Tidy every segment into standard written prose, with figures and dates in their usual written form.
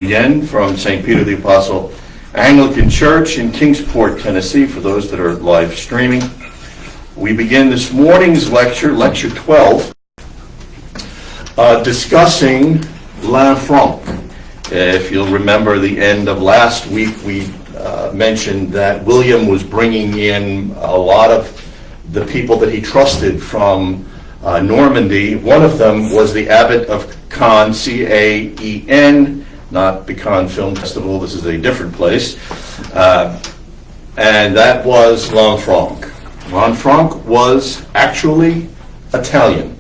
Again from St. Peter the Apostle Anglican Church in Kingsport, Tennessee, for those that are live streaming. We begin this morning's lecture 12, discussing Lanfranc. If you'll remember the end of last week, we mentioned that William was bringing in a lot of the people that he trusted from Normandy. One of them was the Abbot of Caen, C-A-E-N, not the Cannes Film Festival, this is a different place, and that was Lanfranc. Lanfranc was actually Italian.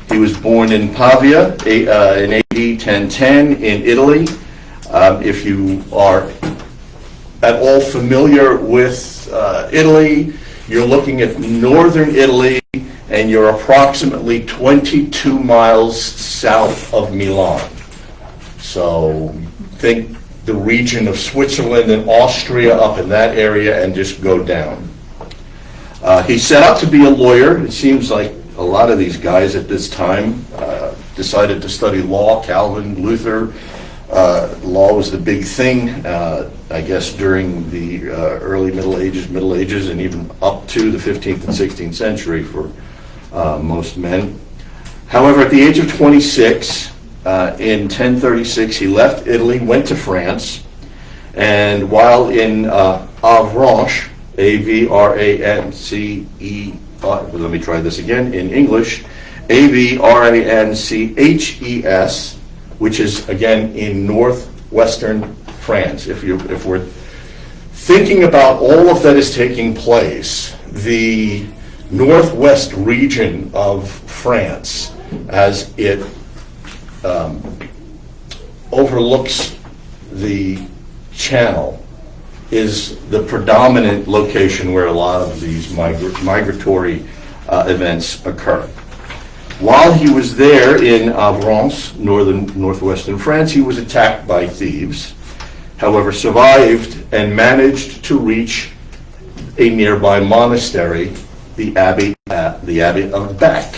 He was born in Pavia in AD 1010 in Italy. If you are at all familiar with Italy, you're looking at northern Italy, and you're approximately 22 miles south of Milan. So think the region of Switzerland and Austria up in that area and just go down. He set out to be a lawyer. It seems like a lot of these guys at this time decided to study law. Calvin, Luther, law was the big thing, I guess, during the early Middle Ages, and even up to the 15th and 16th century for most men. However, at the age of 26, in 1036, he left Italy, went to France, and while in Avranches, A-V-R-A-N-C-E, let me try this again, in English, A-V-R-A-N-C-H-E-S, which is, again, in northwestern France. If we're thinking about all of that is taking place, the northwest region of France, as it overlooks the channel, is the predominant location where a lot of these migratory events occur. While he was there in Avranches, northwestern France, he was attacked by thieves, however survived and managed to reach a nearby monastery, the Abbey of Bec.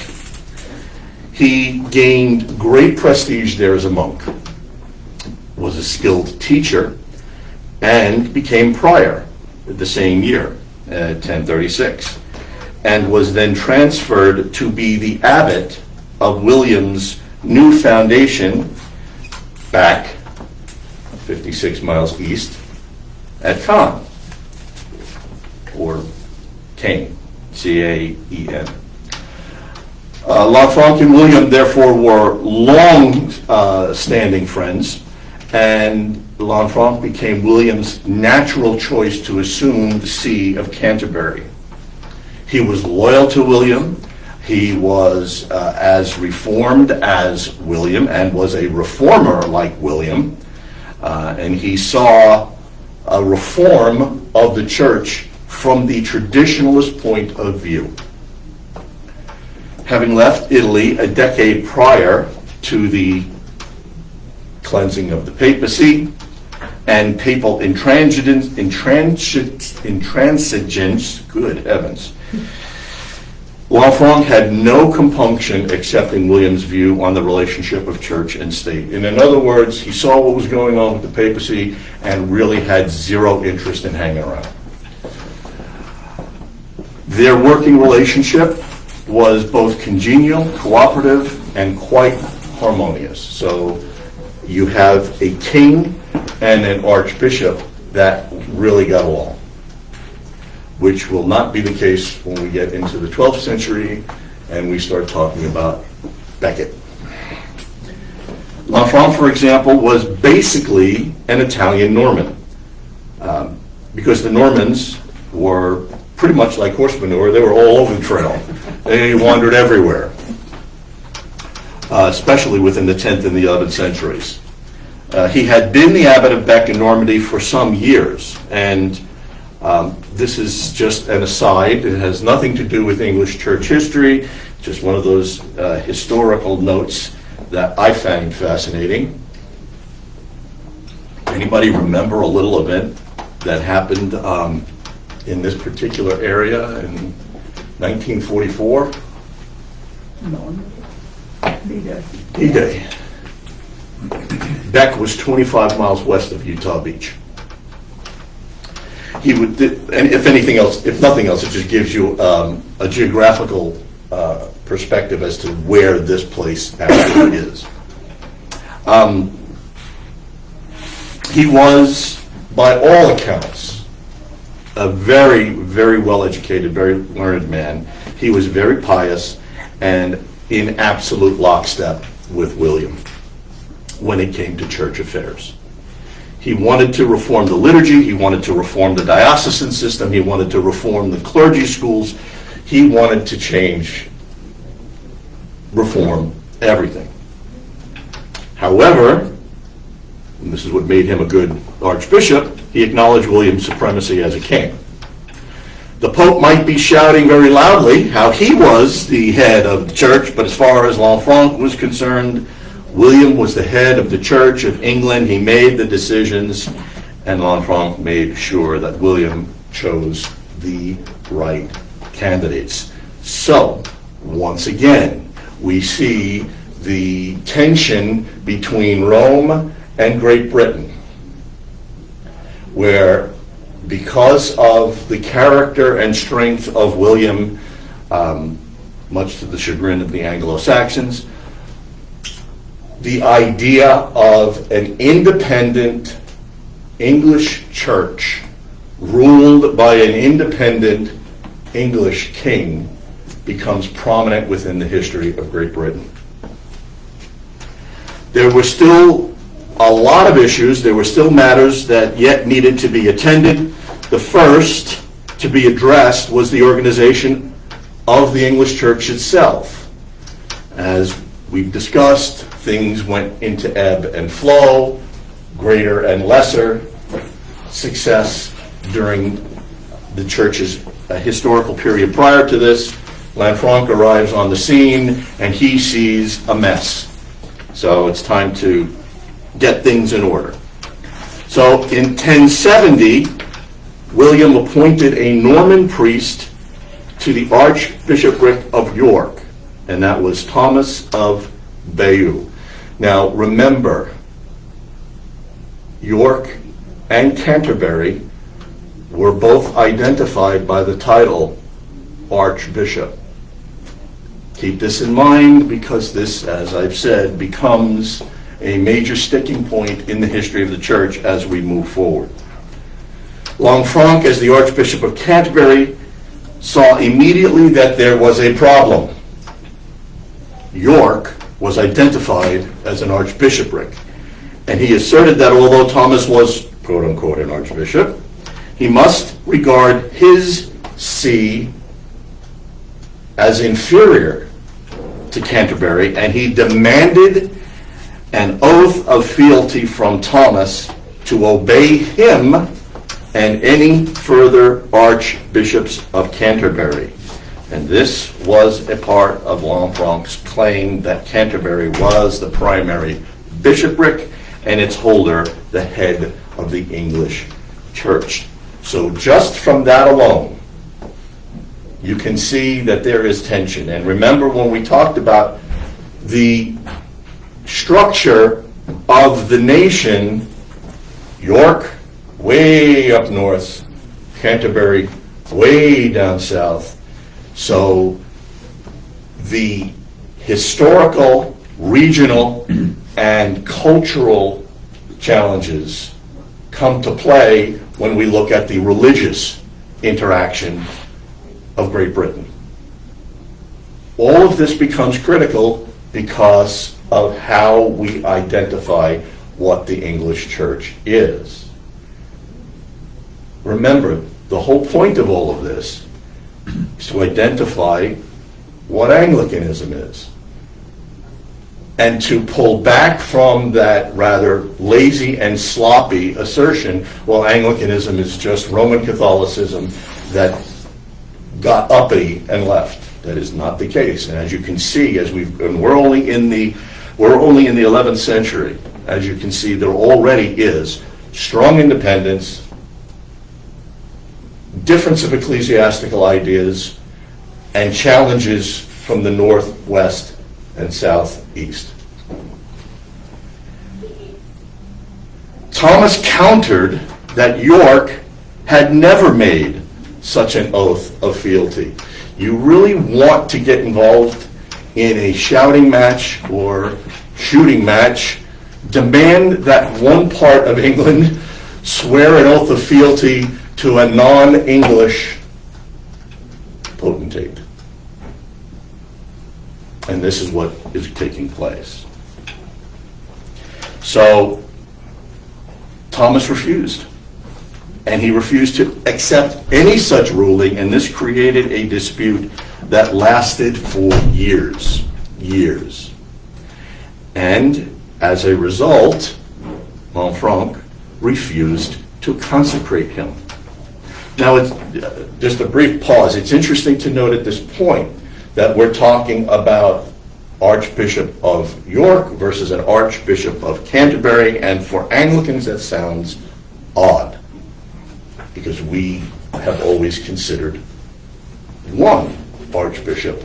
He gained great prestige there as a monk, was a skilled teacher, and became prior the same year, 1036, and was then transferred to be the abbot of William's new foundation back 56 miles east at Caen, or Caen, C-A-E-N. Lanfranc and William, therefore, were long-standing friends, and Lanfranc became William's natural choice to assume the See of Canterbury. He was loyal to William. He was as reformed as William and was a reformer like William, and he saw a reform of the church from the traditionalist point of view. Having left Italy a decade prior to the cleansing of the papacy and papal intransigence, good heavens, Lanfranc had no compunction accepting William's view on the relationship of church and state. And in other words, he saw what was going on with the papacy and really had zero interest in hanging around. Their working relationship was both congenial, cooperative, and quite harmonious. So you have a king and an archbishop that really got along, which will not be the case when we get into the 12th century and we start talking about Becket. Lanfranc, for example, was basically an Italian Norman, because the Normans were pretty much like horse manure. They were all over the trail. They wandered everywhere, especially within the 10th and the 11th centuries. He had been the abbot of Bec in Normandy for some years, and this is just an aside. It has nothing to do with English church history, just one of those historical notes that I found fascinating. Anybody remember a little event that happened in this particular area in 1944? No. D-Day. D-Day. Beck was 25 miles west of Utah Beach. He would, and if anything else, if nothing else, it just gives you a geographical perspective as to where this place actually is. He was, by all accounts, a very, very well-educated, very learned man. He was very pious and in absolute lockstep with William when it came to church affairs. He wanted to reform the liturgy, he wanted to reform the diocesan system, he wanted to reform the clergy schools, he wanted to change, reform everything. However, and this is what made him a good archbishop, he acknowledged William's supremacy as a king. The Pope might be shouting very loudly how he was the head of the church, but as far as Lanfranc was concerned, William was the head of the Church of England. He made the decisions, and Lanfranc made sure that William chose the right candidates. So, once again, we see the tension between Rome and Great Britain, where because of the character and strength of William, much to the chagrin of the Anglo-Saxons, the idea of an independent English church ruled by an independent English king becomes prominent within the history of Great Britain. There were still a lot of issues, there were still matters that yet needed to be attended. The first to be addressed was the organization of the English church itself. As we've discussed, things went into ebb and flow, greater and lesser success during the church's historical period prior to this. Lanfranc arrives on the scene and he sees a mess. So it's time to get things in order. So in 1070, William appointed a Norman priest to the Archbishopric of York, and that was Thomas of Bayeux. Now remember, York and Canterbury were both identified by the title Archbishop. Keep this in mind because this, as I've said, becomes a major sticking point in the history of the church as we move forward. Lanfranc, as the Archbishop of Canterbury, saw immediately that there was a problem. York was identified as an archbishopric, and he asserted that although Thomas was, quote-unquote, an archbishop, he must regard his see as inferior to Canterbury, and he demanded an oath of fealty from Thomas to obey him and any further archbishops of Canterbury. And this was a part of Lanfranc's claim that Canterbury was the primary bishopric and its holder the head of the English church. So just from that alone, you can see that there is tension. And remember when we talked about the structure of the nation, York way up north, Canterbury way down south. So the historical, regional, and cultural challenges come to play when we look at the religious interaction of Great Britain. All of this becomes critical because of how we identify what the English church is. Remember, the whole point of all of this is to identify what Anglicanism is and to pull back from that rather lazy and sloppy assertion, well, Anglicanism is just Roman Catholicism that got uppity and left. That is not the case. And as you can see, we're only in the 11th century. As you can see, there already is strong independence, difference of ecclesiastical ideas, and challenges from the north, west, and southeast. Thomas countered that York had never made such an oath of fealty. You really want to get involved in a shouting match or shooting match, demand that one part of England swear an oath of fealty to a non-English potentate. And this is what is taking place. So Thomas refused. And he refused to accept any such ruling, and this created a dispute that lasted for years. And as a result, Lanfranc refused to consecrate him. Now, it's just a brief pause. It's interesting to note at this point that we're talking about Archbishop of York versus an Archbishop of Canterbury, and for Anglicans that sounds odd, because we have always considered one Archbishop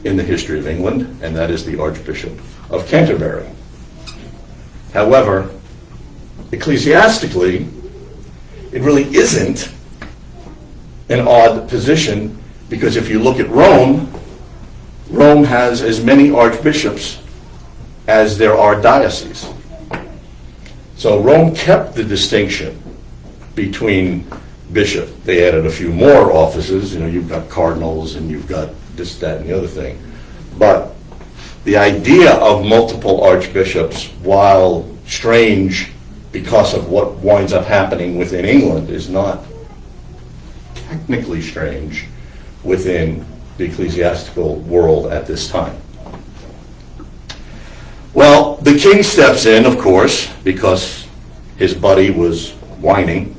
in the history of England, and that is the Archbishop of Canterbury. However, ecclesiastically, it really isn't an odd position, because if you look at Rome, Rome has as many archbishops as there are dioceses. So Rome kept the distinction between bishop. They added a few more offices. You've got cardinals and you've got this, that, and the other thing. But the idea of multiple archbishops, while strange because of what winds up happening within England, is not technically strange within the ecclesiastical world at this time. Well, the king steps in, of course, because his buddy was whining,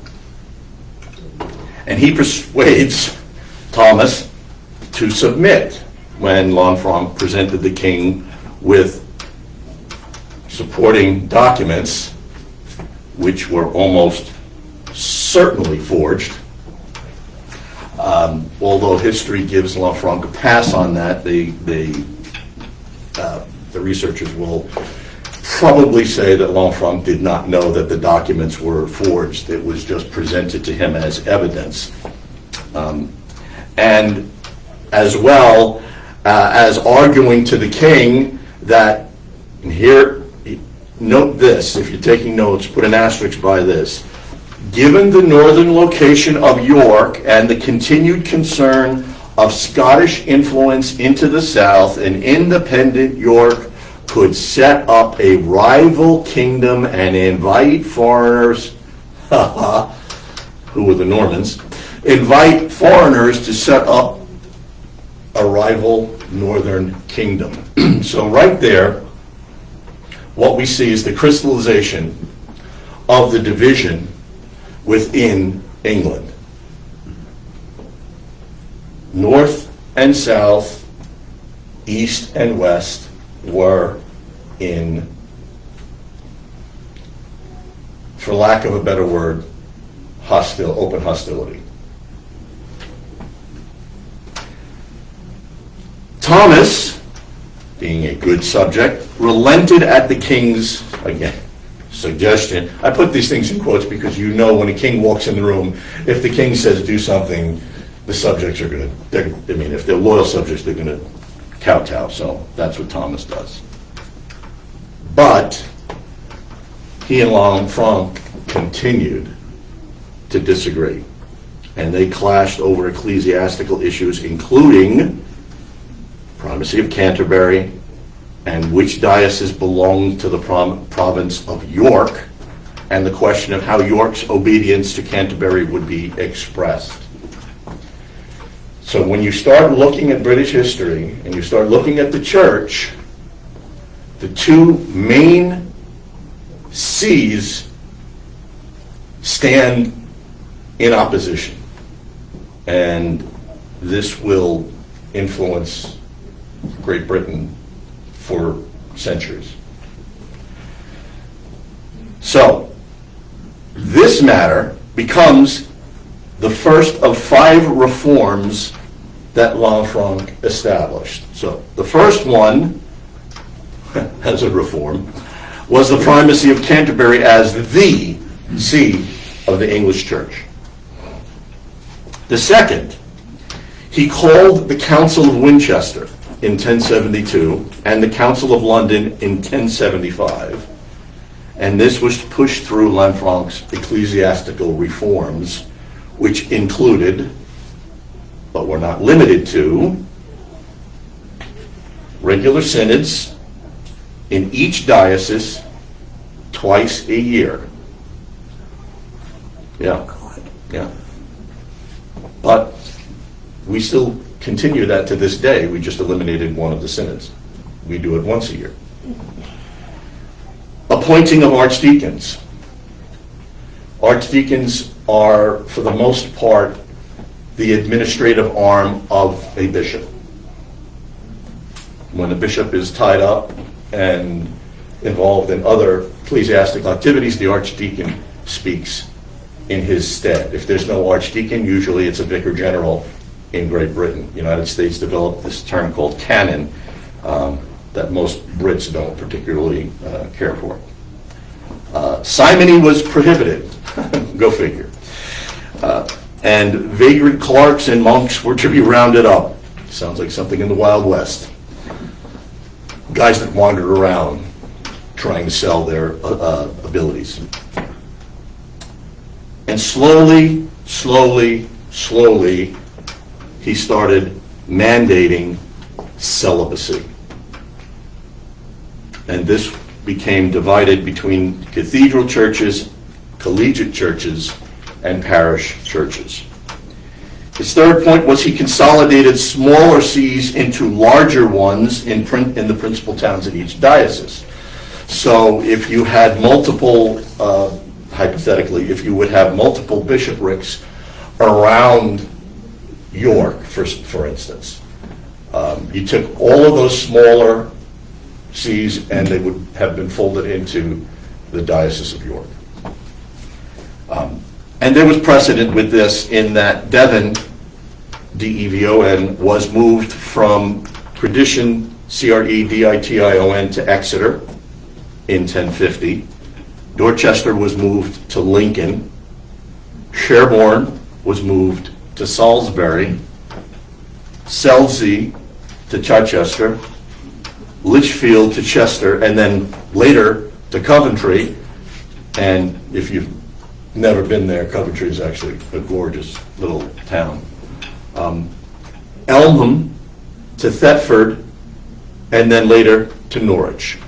and he persuades Thomas to submit when Lanfranc presented the king with supporting documents, which were almost certainly forged. Although history gives Lanfranc a pass on that, the researchers will probably say that Lanfranc did not know that the documents were forged. It was just presented to him as evidence. And as well as arguing to the king that, and here, note this, if you're taking notes, put an asterisk by this. Given the northern location of York and the continued concern of Scottish influence into the south, an independent York could set up a rival kingdom and invite foreigners, who were the Normans, invite foreigners to set up a rival northern kingdom. So right there, what we see is the crystallization of the division within England. North and south, east and west were in, for lack of a better word, open hostility. Thomas, being a good subject, relented at the king's, again, suggestion. I put these things in quotes because when a king walks in the room, if the king says do something, the subjects are going to, if they're loyal subjects, they're going to kowtow. So that's what Thomas does. But he and Lanfranc continued to disagree, and they clashed over ecclesiastical issues, including primacy of Canterbury and which diocese belonged to the province of York, and the question of how York's obedience to Canterbury would be expressed. So when you start looking at British history and you start looking at the church, the two main sees stand in opposition, and this will influence Great Britain for centuries. So this matter becomes the first of 5 reforms that Lanfranc established. So the first one, as a reform, was the primacy of Canterbury as the see of the English Church. The second, he called the Council of Winchester in 1072 and the Council of London in 1075, and this was to push through Lanfranc's ecclesiastical reforms, which included, but were not limited to, regular synods in each diocese twice a year. Yeah. But we still continue that to this day. We just eliminated one of the synods. We do it once a year. Appointing of archdeacons. Archdeacons are, for the most part, the administrative arm of a bishop. When a bishop is tied up and involved in other ecclesiastical activities, the archdeacon speaks in his stead. If there's no archdeacon, usually it's a vicar general in Great Britain. The United States developed this term called canon that most Brits don't particularly care for. Simony was prohibited. Go figure. And vagrant clerks and monks were to be rounded up. Sounds like something in the Wild West. Guys that wandered around trying to sell their abilities. And slowly, he started mandating celibacy. And this became divided between cathedral churches, collegiate churches, and parish churches. His third point was he consolidated smaller sees into larger ones in the principal towns in each diocese. So if you had multiple, hypothetically, if you would have multiple bishoprics around York, for instance, you took all of those smaller sees and they would have been folded into the Diocese of York. And there was precedent with this in that Devon, D-E-V-O-N, was moved from tradition, C-R-E-D-I-T-I-O-N, to Exeter in 1050. Dorchester was moved to Lincoln. Sherborne was moved to Salisbury. Selsey to Chichester. Lichfield to Chester, and then later to Coventry. And if you've never been there, Coventry is actually a gorgeous little town. Elmham to Thetford, and then later to Norwich.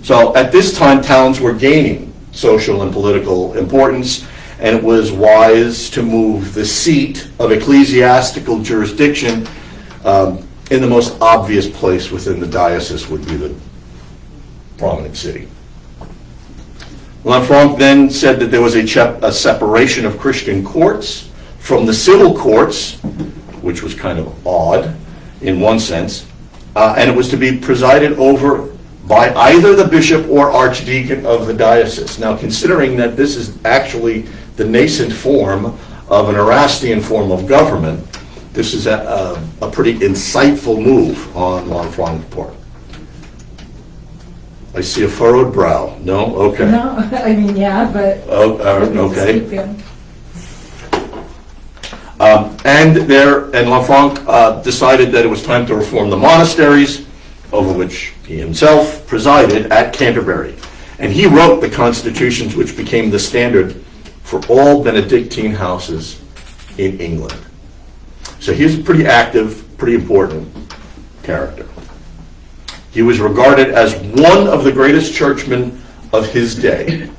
So at this time, towns were gaining social and political importance, and it was wise to move the seat of ecclesiastical jurisdiction in the most obvious place within the diocese would be the prominent city. Lanfranc then said that there was a separation of Christian courts from the civil courts, which was kind of odd in one sense, and it was to be presided over by either the bishop or archdeacon of the diocese. Now, considering that this is actually the nascent form of an Erastian form of government, this is a pretty insightful move on Lanfranc's part. I see a furrowed brow. No? Okay. No, I mean, yeah, but... Oh, okay. And Lanfranc decided that it was time to reform the monasteries, over which he himself presided at Canterbury. And he wrote the constitutions which became the standard for all Benedictine houses in England. So he's a pretty active, pretty important character. He was regarded as one of the greatest churchmen of his day.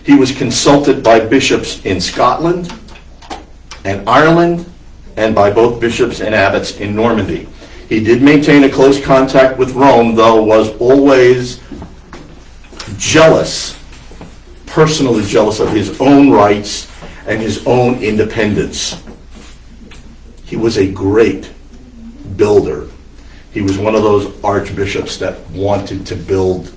He was consulted by bishops in Scotland and Ireland, and by both bishops and abbots in Normandy. He did maintain a close contact with Rome, though was always jealous, personally jealous of his own rights and his own independence. He was a great builder. He was one of those archbishops that wanted to build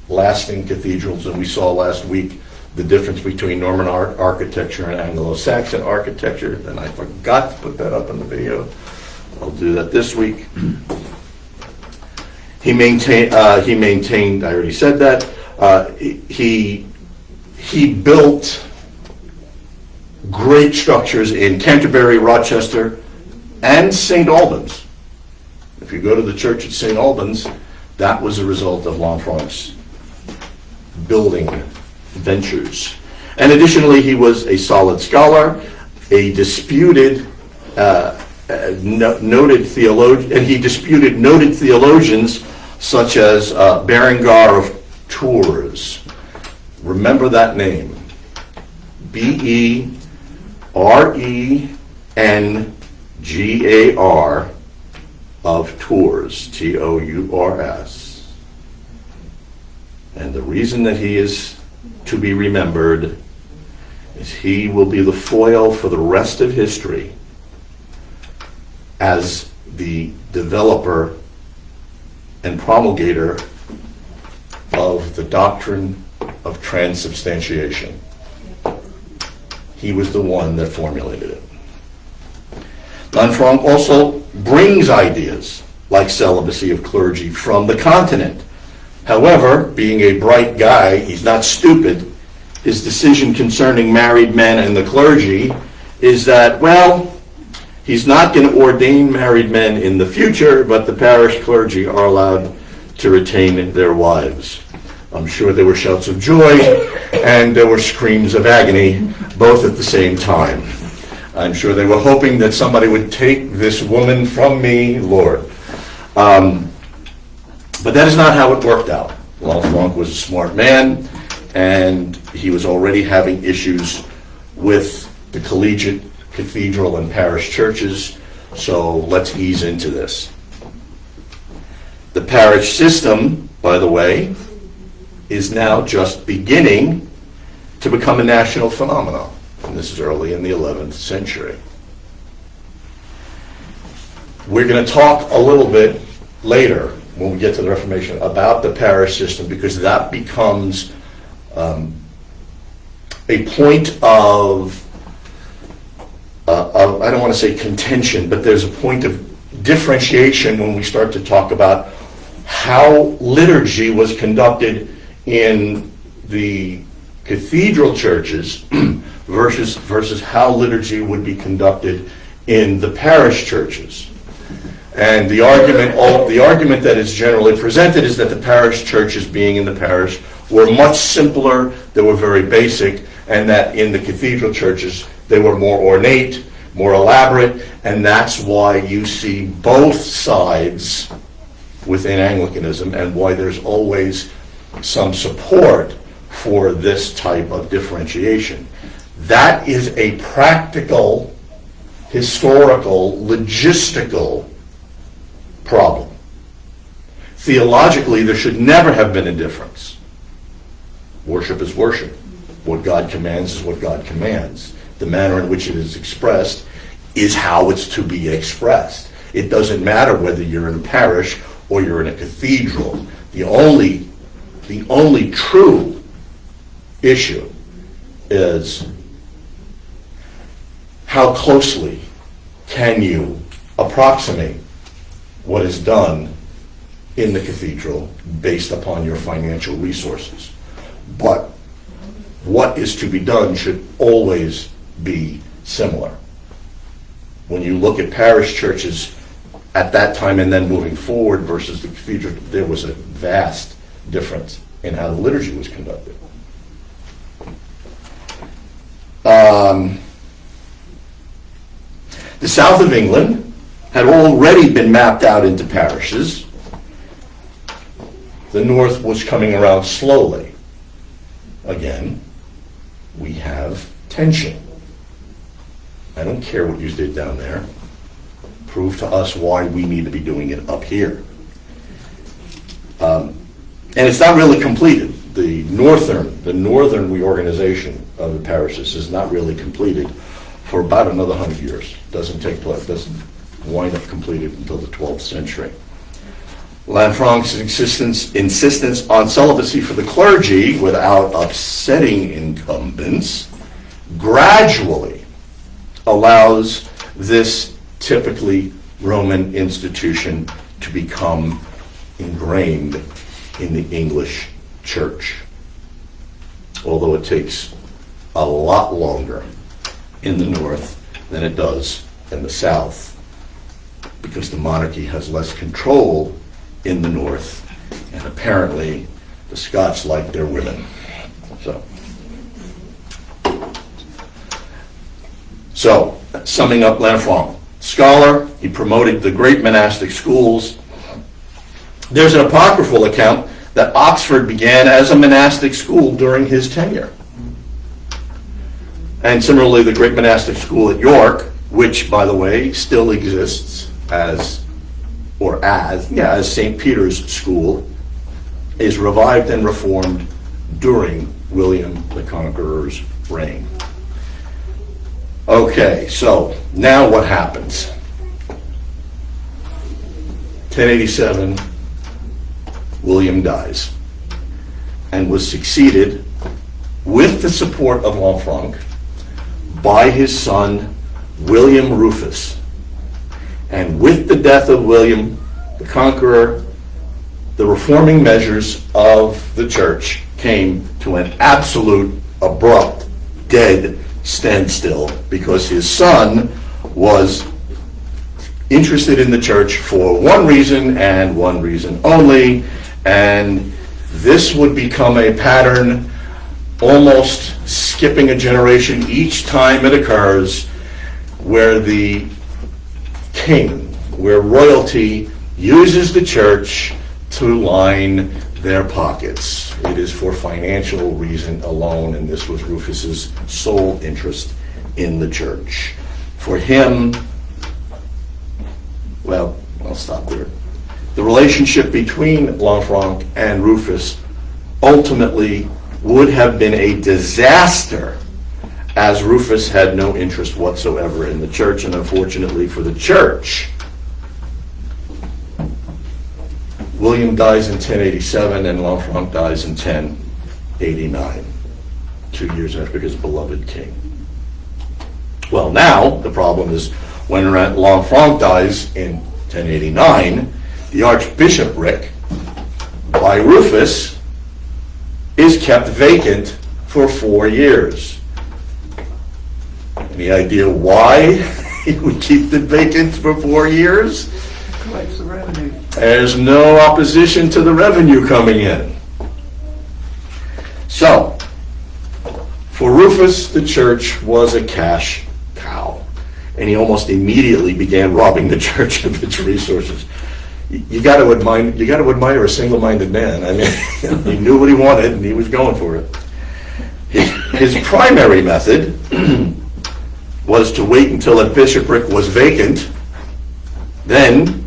lasting cathedrals, and we saw last week the difference between Norman architecture and Anglo-Saxon architecture, and I forgot to put that up in the video. I'll do that this week. He maintained, I already said that, he built great structures in Canterbury, Rochester, and St. Albans. If you go to the church at St. Albans, that was a result of Lanfranc's building ventures. And additionally, he was a solid scholar, a disputed, noted theologian, and he disputed noted theologians such as Berengar of Tours. Remember that name. Berengar of Tours, Tours. And the reason that he is to be remembered is he will be the foil for the rest of history as the developer and promulgator of the doctrine of transubstantiation. He was the one that formulated it. Lanfranc also brings ideas like celibacy of clergy from the continent. However, being a bright guy, he's not stupid. His decision concerning married men and the clergy is that, well, he's not going to ordain married men in the future, but the parish clergy are allowed to retain their wives. I'm sure there were shouts of joy and there were screams of agony, both at the same time. I'm sure they were hoping that somebody would take this woman from me, Lord. But that is not how it worked out. Lanfranc was a smart man, and he was already having issues with the collegiate, cathedral, and parish churches, so let's ease into this. The parish system, by the way, is now just beginning to become a national phenomenon, and this is early in the 11th century. We're going to talk a little bit later, when we get to the Reformation, about the parish system, because that becomes a point of, I don't want to say contention, but there's a point of differentiation when we start to talk about how liturgy was conducted in the cathedral churches versus how liturgy would be conducted in the parish churches. And the argument that is generally presented is that the parish churches, being in the parish, were much simpler, they were very basic, and that in the cathedral churches they were more ornate, more elaborate, and that's why you see both sides within Anglicanism and why there's always some support for this type of differentiation. That is a practical, historical, logistical problem. Theologically, there should never have been a difference. Worship is worship. What God commands is what God commands. The manner in which it is expressed is how it's to be expressed. It doesn't matter whether you're in a parish or you're in a cathedral. The only true issue is how closely can you approximate what is done in the cathedral based upon your financial resources. But what is to be done should always be similar. When you look at parish churches at that time and then moving forward versus the cathedral, there was a vast difference in how the liturgy was conducted. The south of England had already been mapped out into parishes. The north was coming around slowly. Again, we have tension. I don't care what you did down there. Prove to us why we need to be doing it up here. And it's not really completed. The northern reorganization of the parishes is not really completed for about another 100 years. Doesn't take place, doesn't wind up completed until the 12th century. Lanfranc's insistence on celibacy for the clergy without upsetting incumbents gradually allows this typically Roman institution to become ingrained in the English church, although it takes a lot longer in the north than it does in the south, because the monarchy has less control in the north, and apparently the Scots like their women. So, summing up Lanfranc, scholar, he promoted the great monastic schools. There's an apocryphal account that Oxford began as a monastic school during his tenure. And similarly, the great monastic school at York, which, by the way, still exists as St. Peter's School, is revived and reformed during William the Conqueror's reign. Okay, so now what happens? 1087, William dies and was succeeded, with the support of Lanfranc, by his son William Rufus. And with the death of William the Conqueror, the reforming measures of the church came to an absolute, abrupt, dead standstill, because his son was interested in the church for one reason and one reason only, and this would become a pattern, almost skipping a generation each time it occurs, where the king, where royalty uses the church to line their pockets. It is for financial reason alone, and this was Rufus's sole interest in the church. For him, well, I'll stop there. The relationship between Lanfranc and Rufus ultimately would have been a disaster, as Rufus had no interest whatsoever in the church, and unfortunately for the church, William dies in 1087 and Lanfranc dies in 1089, 2 years after his beloved king. Well, now the problem is, when Lanfranc dies in 1089, the archbishopric by Rufus is kept vacant for 4 years. Any idea why he would keep it vacant for 4 years? Collects the revenue. There's no opposition to the revenue coming in. So, for Rufus, the church was a cash cow, and he almost immediately began robbing the church of its resources. You got to admire a single-minded man. I mean, he knew what he wanted, and he was going for it. His primary method was to wait until a bishopric was vacant, then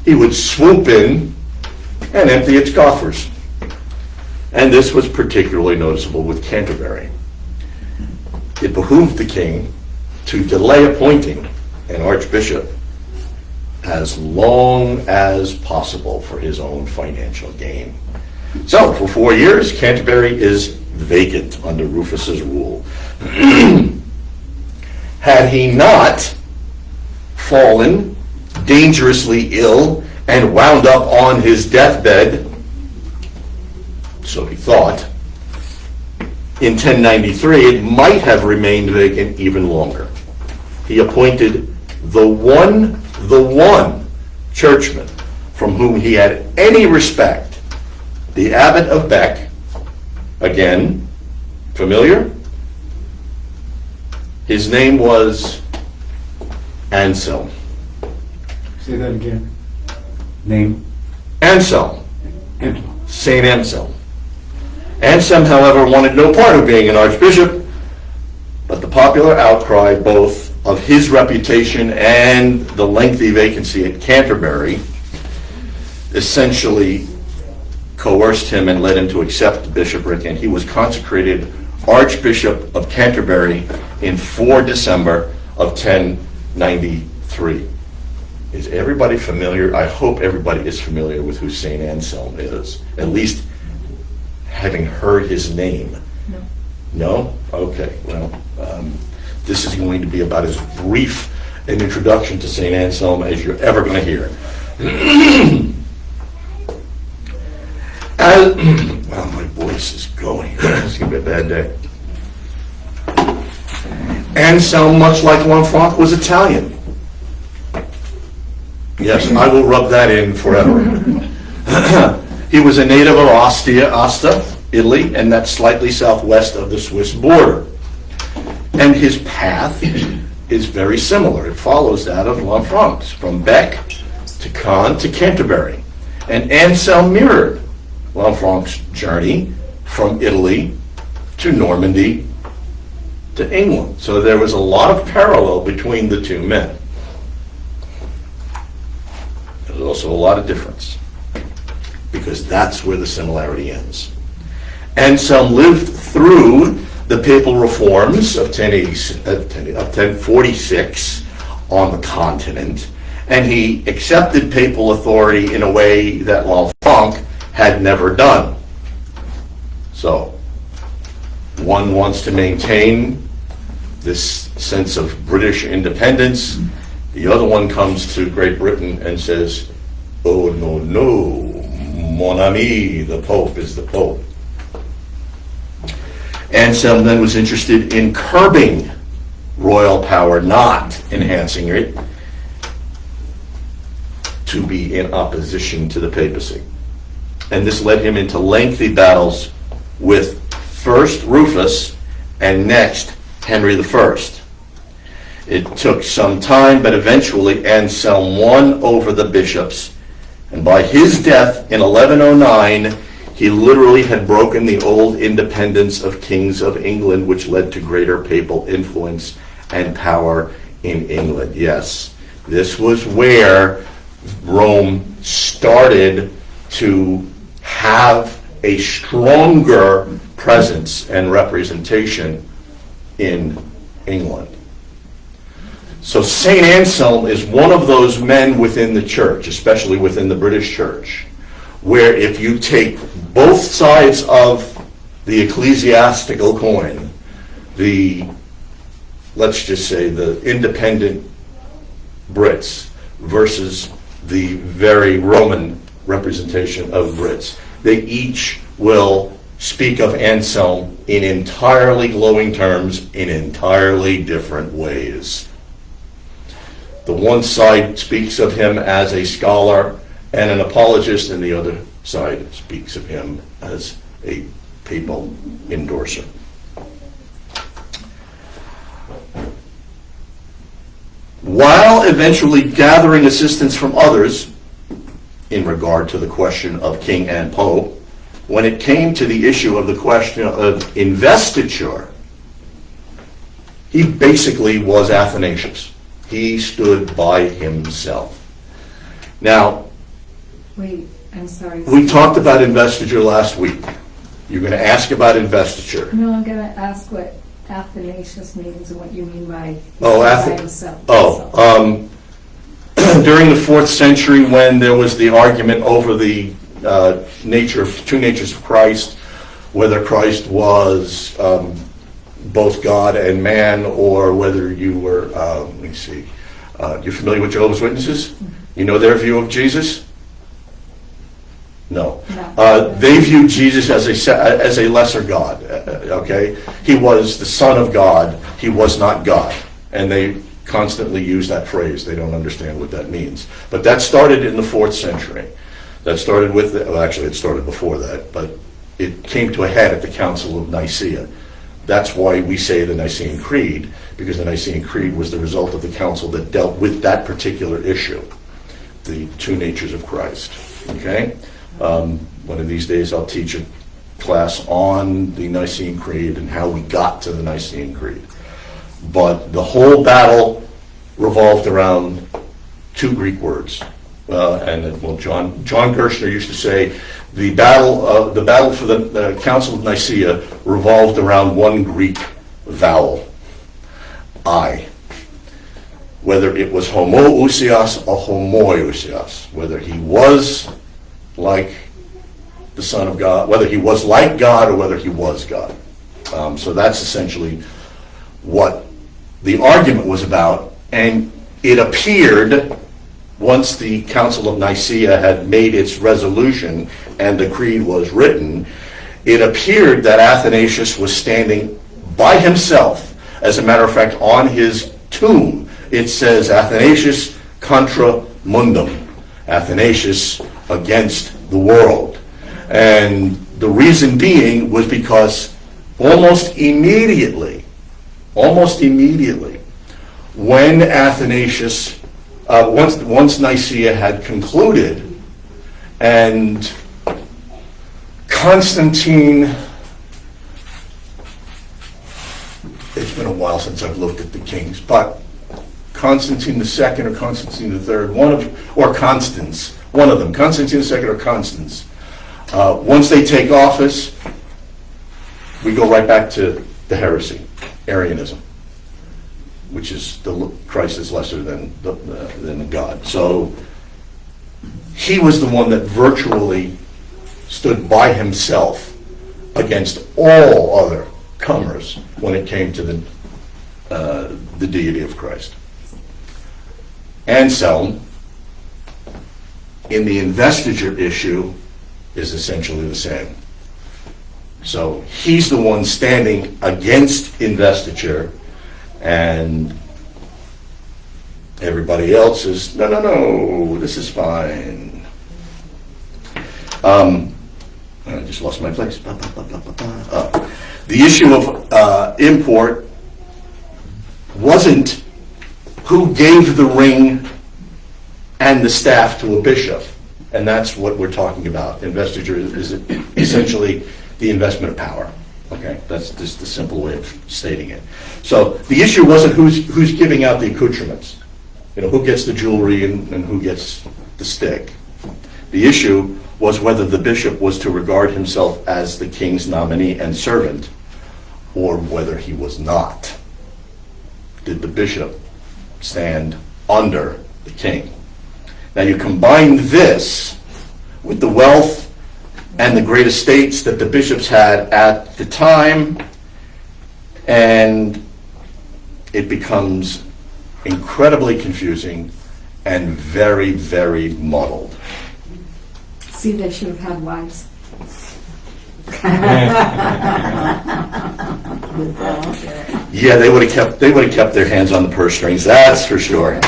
he would swoop in and empty its coffers. And this was particularly noticeable with Canterbury. It behooved the king to delay appointing an archbishop as long as possible for his own financial gain. So, for 4 years, Canterbury is vacant under Rufus's rule. Had he not fallen dangerously ill and wound up on his deathbed, so he thought, in 1093, it might have remained vacant even longer. He appointed the one churchman from whom he had any respect, the abbot of Bec. Again, familiar? His name was Anselm. Say that again. Name? Anselm. Anselm. St. Anselm. Anselm, however, wanted no part of being an archbishop, but the popular outcry, both of his reputation and the lengthy vacancy at Canterbury, essentially coerced him and led him to accept the bishopric, and he was consecrated Archbishop of Canterbury in 4 December of 1093. Is everybody familiar? I hope everybody is familiar with who St. Anselm is, at least having heard his name. No. No? Okay, well, this is going to be about as brief an introduction to St. Anselm as you're ever going to hear. going to be a bad day. Anselm, much like Lanfranc, was Italian. Yes, I will rub that in forever. He was a native of Asti, Italy, and that's slightly southwest of the Swiss border. And his path is very similar. It follows that of Lanfranc's, from Bec to Caen to Canterbury. And Anselm mirrored Lanfranc's journey from Italy to Normandy to England. So there was a lot of parallel between the two men. There's also a lot of difference, because that's where the similarity ends. Anselm lived through the papal reforms of 1046 on the continent, and he accepted papal authority in a way that Lanfranc had never done. So, one wants to maintain this sense of British independence. The other one comes to Great Britain and says, "Oh, no, no, mon ami, the Pope is the Pope." Anselm then was interested in curbing royal power, not enhancing it, to be in opposition to the papacy. And this led him into lengthy battles with first Rufus and next Henry I. It took some time, but eventually Anselm won over the bishops, and by his death in 1109, he literally had broken the old independence of kings of England, which led to greater papal influence and power in England. Yes, this was where Rome started to have a stronger presence and representation in England. So St. Anselm is one of those men within the church, especially within the British church, where if you take both sides of the ecclesiastical coin, let's just say the independent Brits versus the very Roman representation of Brits, they each will speak of Anselm in entirely glowing terms in entirely different ways. The one side speaks of him as a scholar and an apologist, and the other side speaks of him as a papal endorser. While eventually gathering assistance from others in regard to the question of king and pope, when it came to the issue of the question of investiture, he basically was Athanasius. He stood by himself. Now, wait, I'm sorry. we talked about investiture last week. You're going to ask about investiture. No, I'm going to ask what Athanasius means and what you mean by Oh, by himself. During the 4th century, when there was the argument over the two natures of Christ, whether Christ was both God and man, or whether you were, let me see, you're familiar with Jehovah's Witnesses? You know their view of Jesus? No. They viewed Jesus as a lesser God, okay? He was the Son of God. He was not God. And they constantly use that phrase. They don't understand what that means. But that started in the 4th century. That started with, actually it started before that, but it came to a head at the Council of Nicaea. That's why we say the Nicene Creed, because the Nicene Creed was the result of the council that dealt with that particular issue, the two natures of Christ, okay? One of these days I'll teach a class on the Nicene Creed and how we got to the Nicene Creed. But the whole battle revolved around two Greek words. John Gershner used to say the battle for the Council of Nicaea revolved around one Greek vowel, I. Whether it was homoousios or homoiousios, whether he was like the Son of God, whether he was like God or whether he was God. So that's essentially what the argument was about, and it appeared once the Council of Nicaea had made its resolution and the creed was written, it appeared that Athanasius was standing by himself. As a matter of fact, on his tomb, it says Athanasius contra mundum, Athanasius against the world. And the reason being was because almost immediately, when Athanasius, once Nicaea had concluded, and Constantine, it's been a while since I've looked at the kings, but Constantine II or Constantine III, or Constance, one of them, Constantine II or Constance, once they take office, we go right back to the heresy, Arianism, which is Christ is lesser than the God. So he was the one that virtually stood by himself against all other comers when it came to the deity of Christ. Anselm, in the investiture issue, is essentially the same. So he's the one standing against investiture, and everybody else is, no, this is fine. I just lost my place. The issue of import wasn't who gave the ring and the staff to a bishop, and that's what we're talking about. Investiture is essentially the investment of power. Okay, that's just the simple way of stating it. So the issue wasn't who's giving out the accoutrements, who gets the jewelry and who gets the stick. The issue was whether the bishop was to regard himself as the king's nominee and servant, or whether he was not. Did the bishop stand under the king? Now you combine this with the wealth and the great estates that the bishops had at the time, and it becomes incredibly confusing and very, very muddled. See, they should have had wives. Yeah, they would have kept their hands on the purse strings, that's for sure.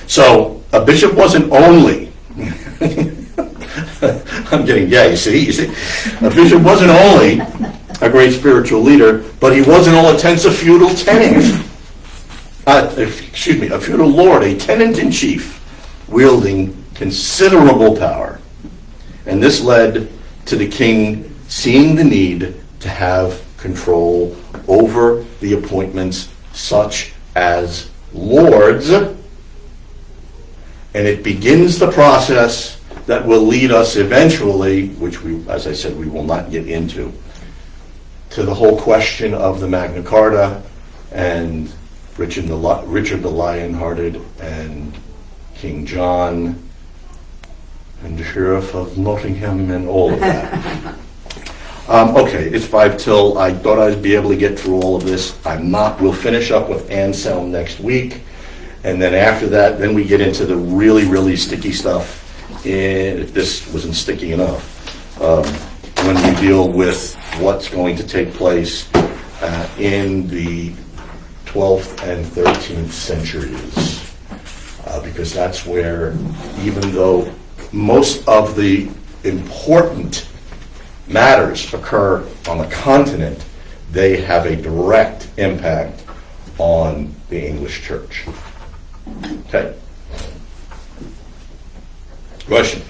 So a bishop wasn't only I'm getting you see. A bishop wasn't only a great spiritual leader, but he was in all intents a feudal tenant. A feudal lord, a tenant-in-chief, wielding considerable power. And this led to the king seeing the need to have control over the appointments such as lords, and it begins the process that will lead us eventually, which we, as I said, we will not get into, to the whole question of the Magna Carta and Richard the Lionhearted and King John and the Sheriff of Nottingham and all of that. Okay, it's 5 till. I thought I'd be able to get through all of this. I'm not. We'll finish up with Anselm next week. And then after that, then we get into the really, really sticky stuff. If this wasn't sticky enough, when we deal with what's going to take place in the 12th and 13th centuries. Because that's where, even though most of the important matters occur on the continent, they have a direct impact on the English Church. Okay? Question?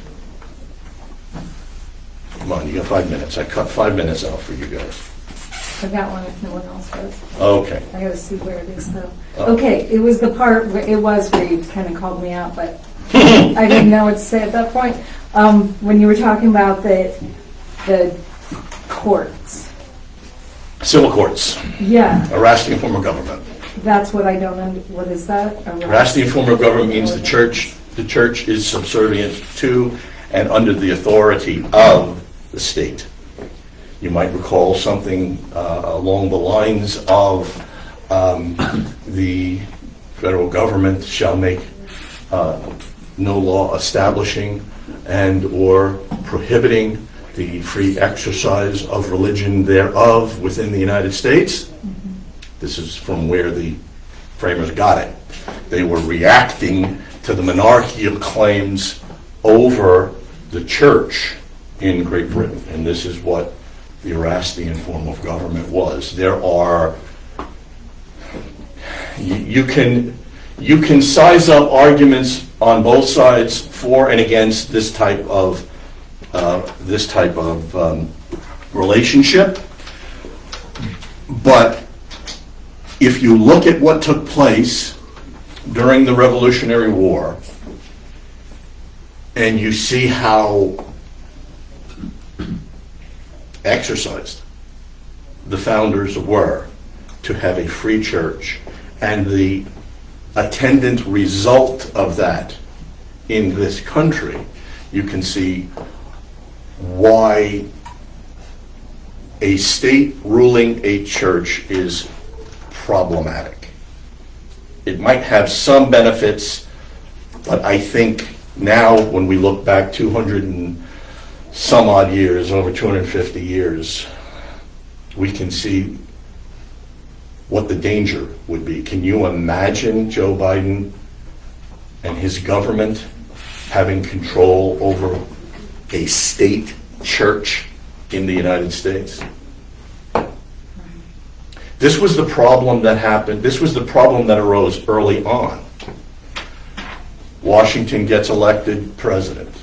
Come on, you got 5 minutes. I cut 5 minutes out for you guys. I got one if no one else does. Okay. I gotta see where it is though. Oh. Okay, it was the part where you kind of called me out, but I didn't know what to say at that point. When you were talking about the courts. Civil courts. Yeah, Harassing a form of government. that's what I don't what is that? Harassing a form of government means the church is subservient to and under the authority of the state. You might recall something along the lines of the federal government shall make no law establishing and or prohibiting the free exercise of religion thereof within the United States. This is from where the framers got it. They were reacting to the monarchical claims over the church in Great Britain, and this is what the Erastian form of government was. There are, you can size up arguments on both sides for and against this type of relationship, but if you look at what took place during the Revolutionary War, and you see how exercised the founders were to have a free church, and the attendant result of that in this country, you can see why a state ruling a church is problematic. It might have some benefits, but I think now when we look back 200 and some odd years, over 250 years, we can see what the danger would be. Can you imagine Joe Biden and his government having control over a state church in the United States? This was the problem that happened. This was the problem that arose early on. Washington gets elected president,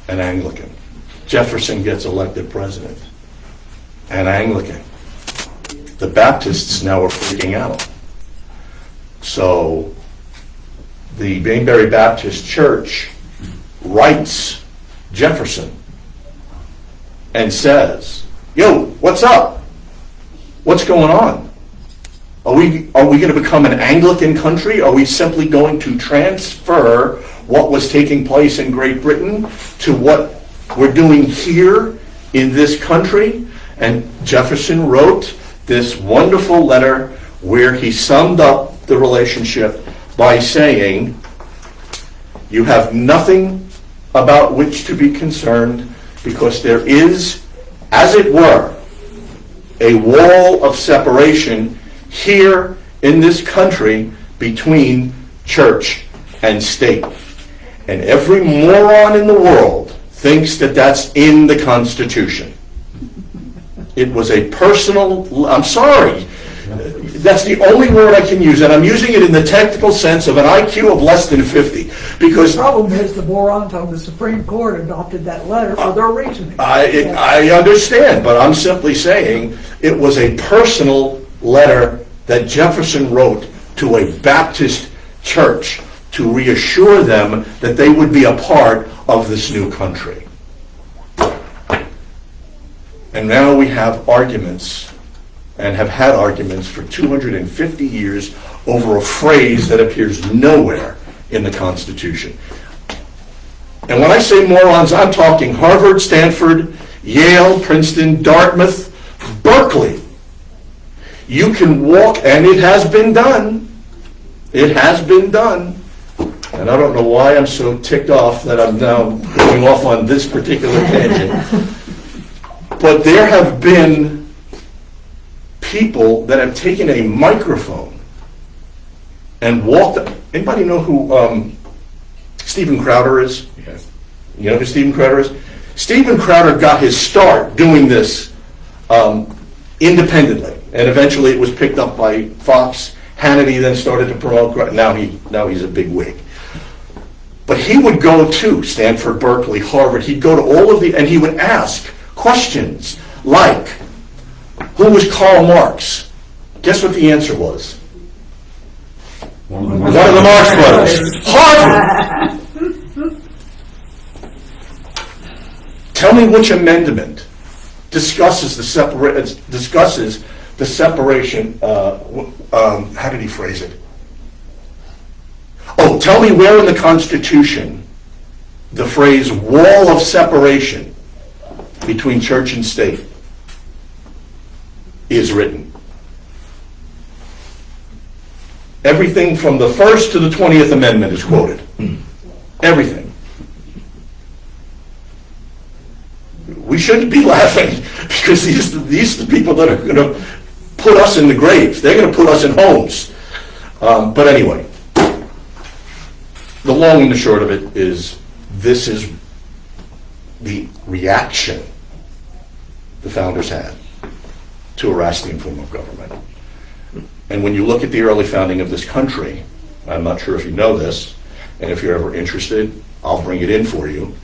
an Anglican. Jefferson gets elected president, an Anglican. The Baptists now are freaking out. So the Bainbury Baptist Church writes Jefferson and says, "Yo, what's up? What's going on? Are we going to become an Anglican country? Are we simply going to transfer what was taking place in Great Britain to what we're doing here in this country?" And Jefferson wrote this wonderful letter where he summed up the relationship by saying, "You have nothing about which to be concerned, because there is, as it were, a wall of separation here in this country between church and state. And every moron in the world thinks that that's in the Constitution." It was a personal, I'm sorry, that's the only word I can use, and I'm using it in the technical sense of an IQ of less than 50, because The problem is the morons on the Supreme Court adopted that letter for their reasoning. I understand, but I'm simply saying it was a personal letter that Jefferson wrote to a Baptist church to reassure them that they would be a part of this new country. And now we have arguments, and have had arguments for 250 years over a phrase that appears nowhere in the Constitution. And when I say morons, I'm talking Harvard, Stanford, Yale, Princeton, Dartmouth, Berkeley. You can walk, and it has been done. It has been done. And I don't know why I'm so ticked off that I'm now going off on this particular tangent. But there have been people that have taken a microphone and walked. Anybody know who Stephen Crowder is? Yes. You know who Stephen Crowder is? Stephen Crowder got his start doing this independently, and eventually it was picked up by Fox. Hannity then started to promote. Now he's a big wig. But he would go to Stanford, Berkeley, Harvard. He'd go to all of the, and he would ask questions like, who was Karl Marx? Guess what the answer was? One One of the Marx brothers. Harvard! Tell me which amendment discusses the separation, how did he phrase it? Oh, tell me where in the Constitution the phrase wall of separation between church and state is written. Everything from the First to the 20th Amendment is quoted. Everything. shouldn't be laughing, because these are the people that are going to put us in the grave. They're going to put us in homes. But anyway, the long and the short of it is, this is the reaction the founders had to Erastian form of government. And when you look at the early founding of this country, I'm not sure if you know this, and if you're ever interested, I'll bring it in for you.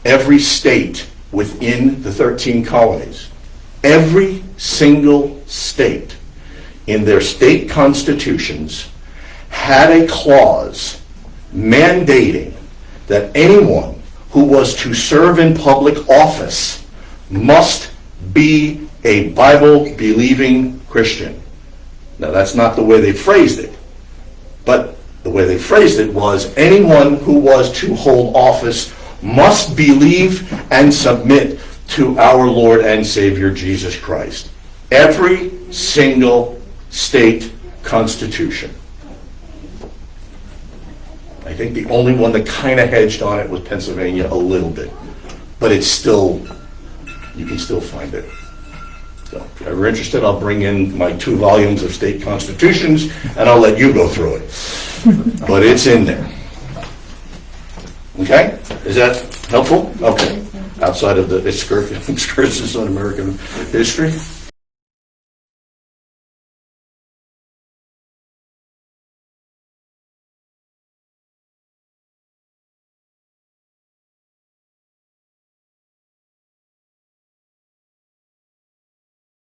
Every state within the 13 colonies, every single state in their state constitutions had a clause mandating that anyone who was to serve in public office must be a Bible-believing Christian. Now, that's not the way they phrased it, but the way they phrased it was, anyone who was to hold office must believe and submit to our Lord and Savior Jesus Christ. Every single state constitution. I think the only one that kind of hedged on it was Pennsylvania a little bit, but it's still, you can still find it. So if you're ever interested, I'll bring in my 2 volumes of state constitutions and I'll let you go through it. But it's in there. Okay? Is that helpful? Okay. Outside of the excursus on American history.